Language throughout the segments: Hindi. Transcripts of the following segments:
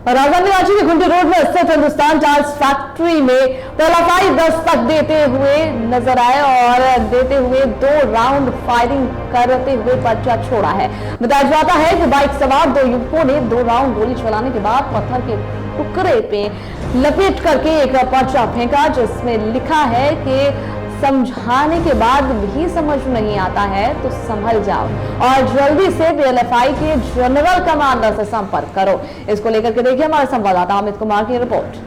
राजधानी रांची के घुंडी रोड में स्थित हिंदुस्तान टाइल्स फैक्ट्री में पीएलएफआई दस्तक देते हुए नजर आए और देते हुए 2 राउंड फायरिंग करते हुए पर्चा छोड़ा है। बताया जाता है कि बाइक सवार 2 युवकों ने 2 राउंड गोली चलाने के बाद पत्थर के टुकड़े पे लपेट करके एक पर्चा फेंका, जिसमें लिखा है कि समझाने के बाद भी समझ नहीं आता है तो संभल जाओ और जल्दी से पीएलएफआई के जनरल कमांडर से संपर्क करो। इसको लेकर के देखिए हमारे संवाददाता अमित कुमार की रिपोर्ट।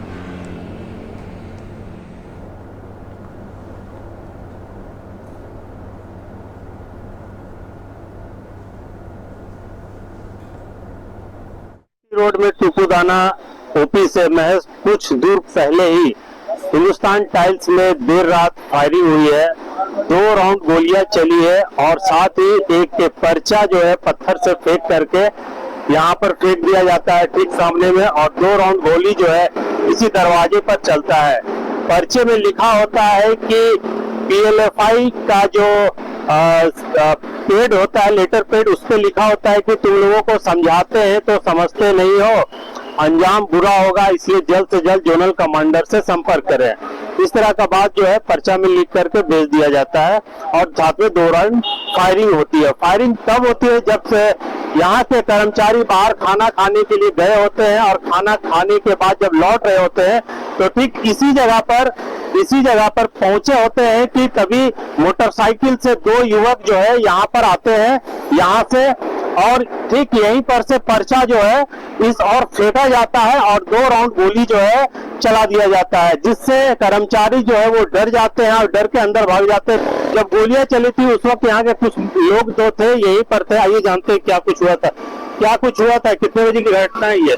रोड में तुपुदाना ओपी से महज कुछ दूर पहले ही हिंदुस्तान टाइल्स में देर रात फायरिंग हुई है। 2 राउंड गोलियां चली है और साथ ही एक पर्चा जो है पत्थर से फेंक करके यहाँ पर फेंक दिया जाता है ठीक सामने में, और 2 राउंड गोली जो है इसी दरवाजे पर चलता है। पर्चे में लिखा होता है कि पीएलएफआई का जो पेड होता है, लेटर पेड, उस पर लिखा होता है कि तुम लोगों को समझाते हैं तो समझते नहीं हो, अंजाम बुरा होगा, इसलिए जल्द से जल्द जोनल कमांडर से संपर्क करें। इस तरह का बात जो है पर्चा में लिख करके भेज दिया जाता है और साथ में 2 राउंड फायरिंग होती है। फायरिंग तब होती है जब से यहाँ के कर्मचारी बाहर खाना खाने के लिए गए होते हैं और खाना खाने के बाद जब लौट रहे होते हैं तो ठीक इसी जगह पर पहुंचे होते हैं कि तभी मोटरसाइकिल से 2 युवक जो है यहाँ पर आते हैं, यहाँ से, और ठीक यहीं पर से पर्चा जो है इस और फेंका जाता है और 2 राउंड गोली जो है चला दिया जाता है, जिससे कर्मचारी जो है वो डर जाते हैं और डर के अंदर भाग जाते हैं। जब गोलियां चली थी उस वक्त यहाँ के कुछ लोग जो थे यहीं पर थे। आइए जानते हैं क्या कुछ हुआ था। कितने बजे की घटना है ये?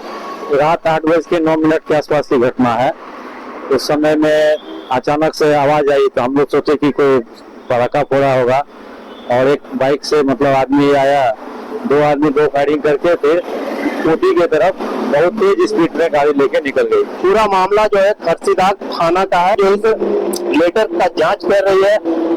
रात 8:09 के आसपास की घटना है। उस समय में अचानक से आवाज आई तो हम लोग सोचे कि कोई पटाखा फोड़ा होगा और एक बाइक से आदमी आया। 2 आदमी 2 फायरिंग करके फिर कोटी की तरफ बहुत तेज स्पीड में गाड़ी लेके निकल गई। पूरा मामला जो है खरसीदाग थाना का है, जो इस लेटर का जांच कर रही है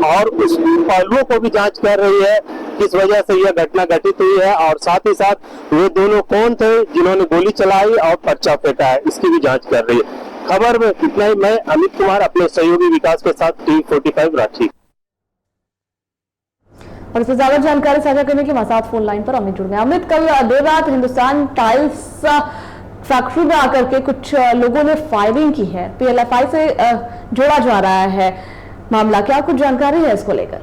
और उस पहलुओं को भी जांच कर रही है किस वजह से यह घटना घटित हुई है, और साथ ही साथ वे दोनों कौन थे जिन्होंने गोली चलाई और पर्चा फेंका है, इसकी भी जांच कर रही है। खबर में इतना ही। मैं अमित कुमार अपने सहयोगी विकास के साथ टीवी 45 रांची। और इससे ज्यादा जानकारी साझा करने के हमारे साथ फोन लाइन पर अमित जुड़ गए। अमित, कल देर रात हिंदुस्तान टाइल्स फैक्ट्री में आकर के कुछ लोगों ने फायरिंग की है, पीएलएफआई से जोड़ा जा रहा है मामला, क्या कुछ जानकारी है इसको लेकर?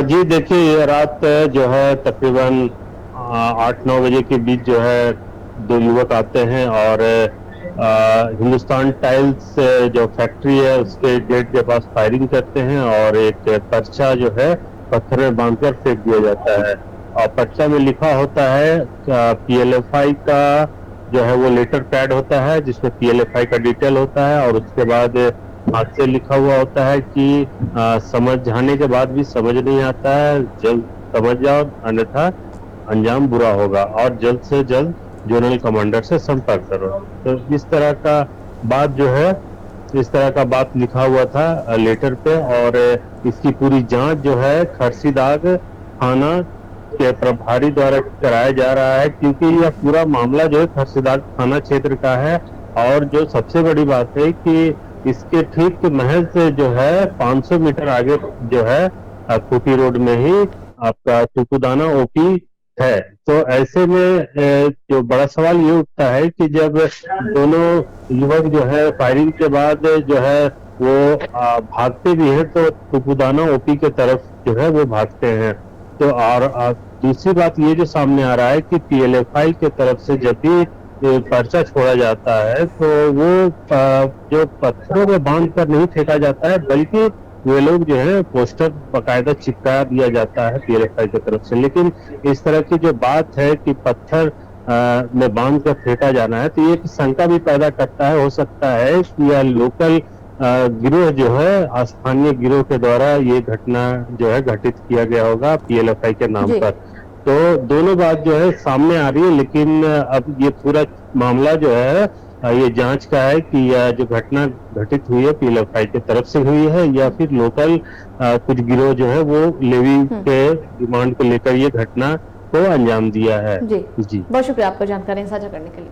जी देखिए, ये रात जो है तकरीबन 8-9 बजे के बीच जो है 2 युवक आते हैं और हिंदुस्तान टाइल्स जो फैक्ट्री है उसके गेट के पास फायरिंग करते हैं और एक पर्चा जो है पत्थर में बांधकर फेंक दिया जाता है। और पर्चा में लिखा होता है पीएलएफआई का जो है वो लेटर पैड होता है जिसमें पीएलएफआई का डिटेल होता है, और उसके बाद हाथ से लिखा हुआ होता है कि समझाने के बाद भी समझ नहीं आता है, जल्द समझ जाओ अन्यथा अंजाम बुरा होगा और जल्द से जल्द जोनल कमांडर से संपर्क करो। तो इस तरह का बात लिखा हुआ था लेटर पे, और इसकी पूरी जांच जो है खरसीदाग थाना के प्रभारी द्वारा कराया जा रहा है, क्योंकि यह पूरा मामला जो है खरसीदाग थाना क्षेत्र का है। और जो सबसे बड़ी बात है कि इसके ठीक महज जो है 500 मीटर आगे जो है खूटी रोड में ही आपका तुपुदाना ओपी है। तो ऐसे में जो बड़ा सवाल ये उठता है कि जब दोनों युवक जो है फायरिंग के बाद जो है वो भागते भी हैं तो तुपुदाना ओपी के तरफ जो है वो भागते हैं। तो और दूसरी बात ये जो सामने आ रहा है कि पीएलएफआई के तरफ से जब भी पर्चा छोड़ा जाता है तो वो जो पत्थरों में बांध कर नहीं फेंका जाता है, बल्कि वे लोग जो है पोस्टर बकायदा चिपका दिया जाता है पीएलएफआई की तरफ से। लेकिन इस तरह की जो बात है कि पत्थर में बांध कर फेंका जाना है, तो ये शंका भी पैदा करता है, हो सकता है कि यह लोकल गिरोह जो है स्थानीय गिरोह के द्वारा ये घटना जो है घटित किया गया होगा पीएलएफआई के नाम पर। तो दोनों बात जो है सामने आ रही है, लेकिन अब ये पूरा मामला जो है ये जांच का है कि यह जो घटना घटित हुई है पीएलएफआई की तरफ से हुई है या फिर लोकल कुछ गिरोह जो है वो लेवी के डिमांड को लेकर ये घटना को अंजाम दिया है। जी बहुत शुक्रिया आपको जानकारी साझा करने के लिए।